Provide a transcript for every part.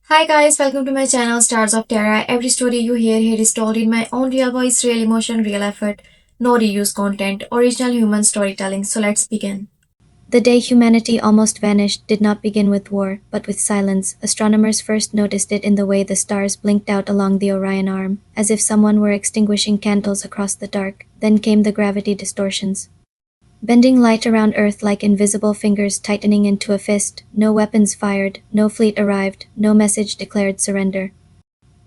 Hi guys, welcome to my channel Stars of Terra. Every story you hear here is told in my own real voice, real emotion, real effort. No reused content, original human storytelling. So let's begin. The day humanity almost vanished did not begin with war, but with silence. Astronomers first noticed it in the way the stars blinked out along the Orion arm, as if someone were extinguishing candles across the dark. Then came the gravity distortions. Bending light around Earth like invisible fingers tightening into a fist, no weapons fired, no fleet arrived, no message declared surrender.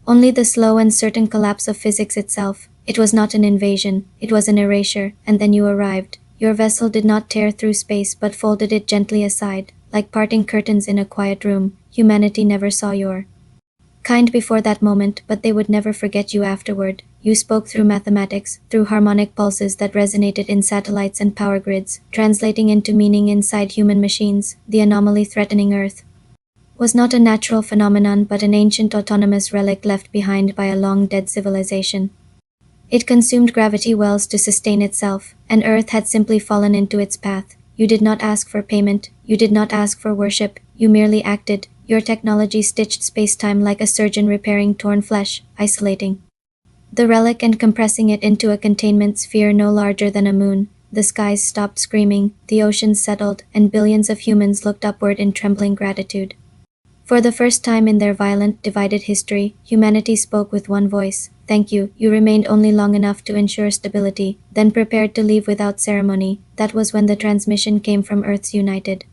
Only the slow and certain collapse of physics itself. It was not an invasion, it was an erasure, and then you arrived. Your vessel did not tear through space but folded it gently aside, like parting curtains in a quiet room. Humanity never saw your kind before that moment, but they would never forget you afterward. You spoke through mathematics, through harmonic pulses that resonated in satellites and power grids, translating into meaning inside human machines. The anomaly threatening Earth was not a natural phenomenon but an ancient autonomous relic left behind by a long-dead civilization. It consumed gravity wells to sustain itself, and Earth had simply fallen into its path. You did not ask for payment, you did not ask for worship, you merely acted. Your technology stitched space-time like a surgeon repairing torn flesh, isolating the relic and compressing it into a containment sphere no larger than a moon. The skies stopped screaming, the oceans settled, and billions of humans looked upward in trembling gratitude. For the first time in their violent, divided history, humanity spoke with one voice. Thank you, you remained only long enough to ensure stability, then prepared to leave without ceremony. That was when the transmission came from Earth's United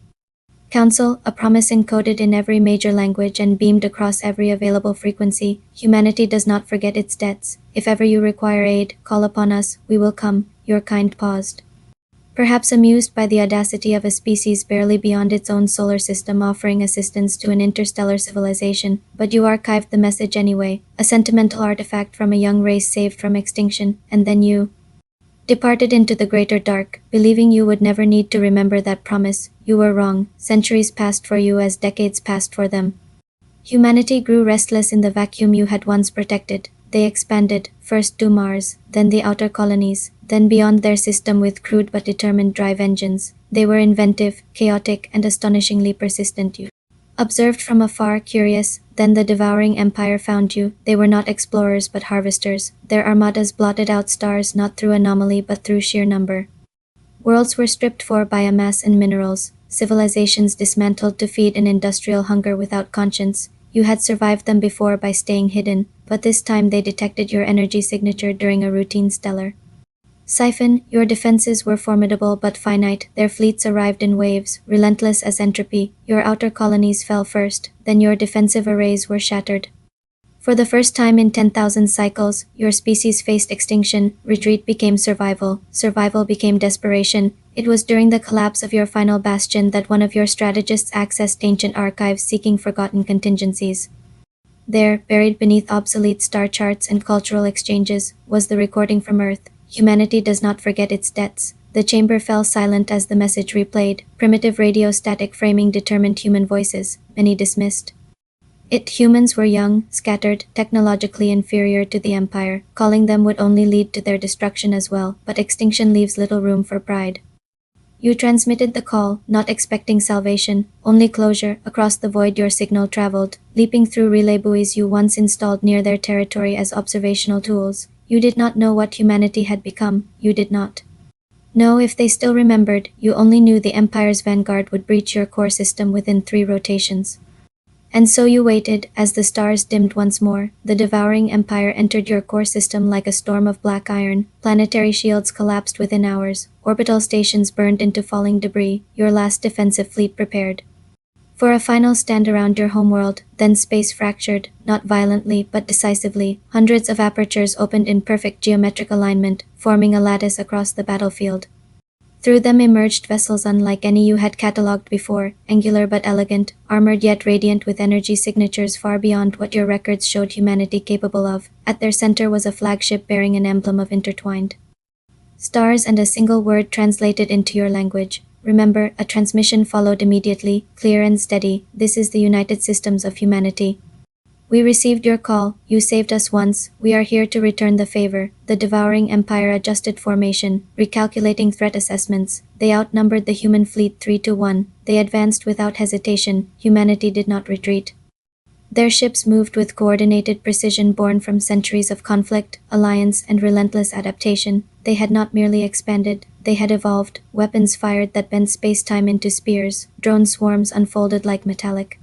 Council, a promise encoded in every major language and beamed across every available frequency. Humanity does not forget its debts. If ever you require aid, call upon us, we will come. Your kind paused. Perhaps amused by the audacity of a species barely beyond its own solar system offering assistance to an interstellar civilization, but you archived the message anyway, a sentimental artifact from a young race saved from extinction, and then you departed into the greater dark, believing you would never need to remember that promise. You were wrong. Centuries passed for you as decades passed for them. Humanity grew restless in the vacuum you had once protected. They expanded, first to Mars, then the outer colonies, then beyond their system with crude but determined drive engines. They were inventive, chaotic, and astonishingly persistent. You observed from afar, curious, then the devouring empire found you. They were not explorers but harvesters. Their armadas blotted out stars not through anomaly but through sheer number. Worlds were stripped for biomass and minerals, civilizations dismantled to feed an industrial hunger without conscience. You had survived them before by staying hidden, but this time they detected your energy signature during a routine stellar siphon. Your defenses were formidable but finite. Their fleets arrived in waves, relentless as entropy. Your outer colonies fell first, then your defensive arrays were shattered. For the first time in 10,000 cycles, your species faced extinction. Retreat became survival. Survival became desperation. It was during the collapse of your final bastion that one of your strategists accessed ancient archives seeking forgotten contingencies. There, buried beneath obsolete star charts and cultural exchanges, was the recording from Earth. Humanity does not forget its debts. The chamber fell silent as the message replayed. Primitive radio static framing determined human voices, many dismissed. Humans were young, scattered, technologically inferior to the Empire. Calling them would only lead to their destruction as well, but extinction leaves little room for pride. You transmitted the call, not expecting salvation, only closure. Across the void your signal traveled, leaping through relay buoys you once installed near their territory as observational tools. You did not know what humanity had become. You did not know if they still remembered. You only knew the Empire's vanguard would breach your core system within 3 rotations. And so you waited, as the stars dimmed once more. The devouring empire entered your core system like a storm of black iron. Planetary shields collapsed within hours. Orbital stations burned into falling debris. Your last defensive fleet prepared for a final stand around your homeworld. Then space fractured, not violently but decisively. Hundreds of apertures opened in perfect geometric alignment, forming a lattice across the battlefield. Through them emerged vessels unlike any you had catalogued before, angular but elegant, armored yet radiant with energy signatures far beyond what your records showed humanity capable of. At their center was a flagship bearing an emblem of intertwined stars and a single word translated into your language. Remember, a transmission followed immediately, clear and steady. This is the United Systems of Humanity. We received your call. You saved us once. We are here to return the favor. The devouring empire adjusted formation, recalculating threat assessments. They outnumbered the human fleet 3-1. They advanced without hesitation. Humanity did not retreat. Their ships moved with coordinated precision born from centuries of conflict, alliance, and relentless adaptation. They had not merely expanded, they had evolved, weapons fired that bent space-time into spears, drone swarms unfolded like metallic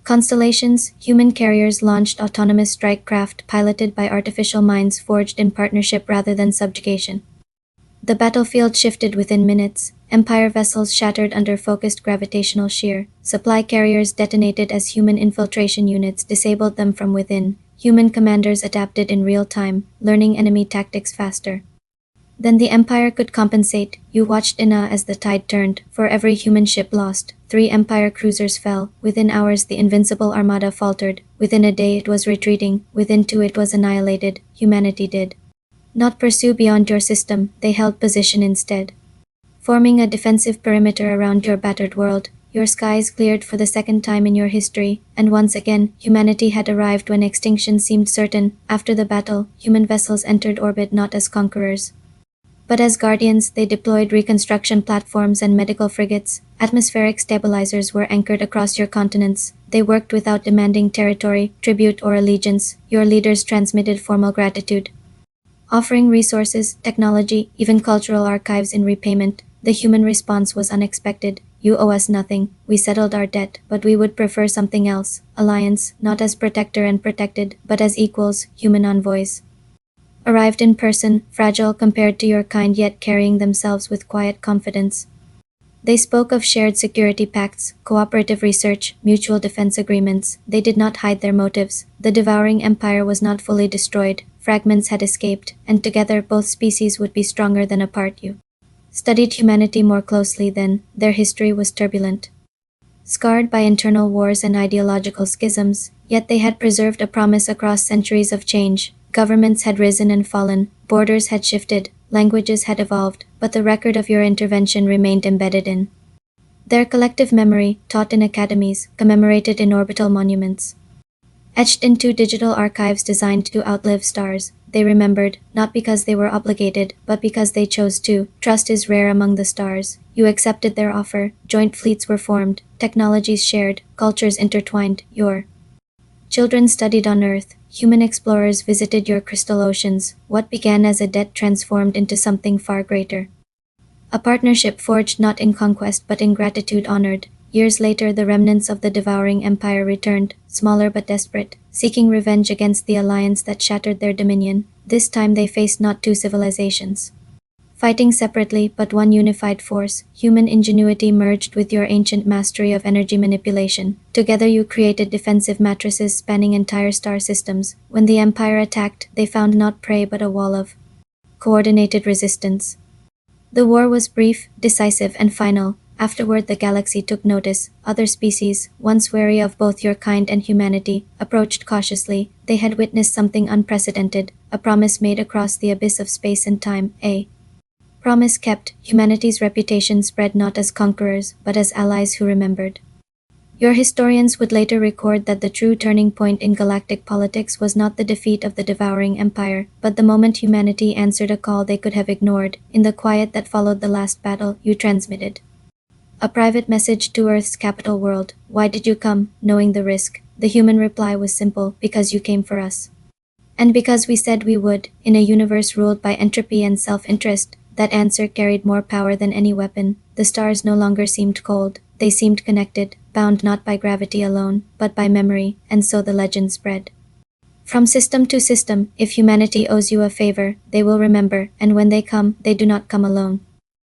constellations, human carriers launched autonomous strike craft piloted by artificial minds forged in partnership rather than subjugation. The battlefield shifted within minutes. Empire vessels shattered under focused gravitational shear. Supply carriers detonated as human infiltration units disabled them from within. Human commanders adapted in real time, learning enemy tactics faster. Then the Empire could compensate. You watched in awe as the tide turned. For every human ship lost, 3 Empire cruisers fell. Within hours the invincible armada faltered. Within a day it was retreating. Within 2 it was annihilated. Humanity did not pursue beyond your system, they held position instead. Forming a defensive perimeter around your battered world, your skies cleared for the second time in your history, and once again, humanity had arrived when extinction seemed certain. After the battle, human vessels entered orbit not as conquerors, but as guardians. They deployed reconstruction platforms and medical frigates. Atmospheric stabilizers were anchored across your continents. They worked without demanding territory, tribute, or allegiance. Your leaders transmitted formal gratitude, offering resources, technology, even cultural archives in repayment. The human response was unexpected. You owe us nothing. We settled our debt, but we would prefer something else. Alliance, not as protector and protected, but as equals, human envoys. Arrived in person, fragile compared to your kind yet carrying themselves with quiet confidence. They spoke of shared security pacts, cooperative research, mutual defense agreements. They did not hide their motives. The devouring empire was not fully destroyed. Fragments had escaped, and together both species would be stronger than apart. You studied humanity more closely then. Their history was turbulent, scarred by internal wars and ideological schisms, yet they had preserved a promise across centuries of change. Governments had risen and fallen, borders had shifted, languages had evolved, but the record of your intervention remained embedded in their collective memory, taught in academies, commemorated in orbital monuments, etched into digital archives designed to outlive stars. They remembered, not because they were obligated, but because they chose to. Trust is rare among the stars. You accepted their offer. Joint fleets were formed, technologies shared, cultures intertwined. Your children studied on Earth. Human explorers visited your crystal oceans. What began as a debt transformed into something far greater. A partnership forged not in conquest but in gratitude honored. Years later, the remnants of the devouring empire returned, smaller but desperate, seeking revenge against the alliance that shattered their dominion. This time they faced not 2 civilizations, fighting separately but one unified force. Human ingenuity merged with your ancient mastery of energy manipulation. Together you created defensive matrices spanning entire star systems. When the empire attacked, they found not prey but a wall of coordinated resistance. The war was brief, decisive, and final. Afterward the galaxy took notice. Other species, once wary of both your kind and humanity, approached cautiously. They had witnessed something unprecedented, a promise made across the abyss of space and time, a promise kept. Humanity's reputation spread not as conquerors, but as allies who remembered. Your historians would later record that the true turning point in galactic politics was not the defeat of the devouring empire, but the moment humanity answered a call they could have ignored. In the quiet that followed the last battle, you transmitted a private message to Earth's capital world. Why did you come, knowing the risk? The human reply was simple: because you came for us. And because we said we would. In a universe ruled by entropy and self-interest, that answer carried more power than any weapon. The stars no longer seemed cold. They seemed connected, bound not by gravity alone, but by memory, and so the legend spread. From system to system, if humanity owes you a favor, they will remember, and when they come, they do not come alone.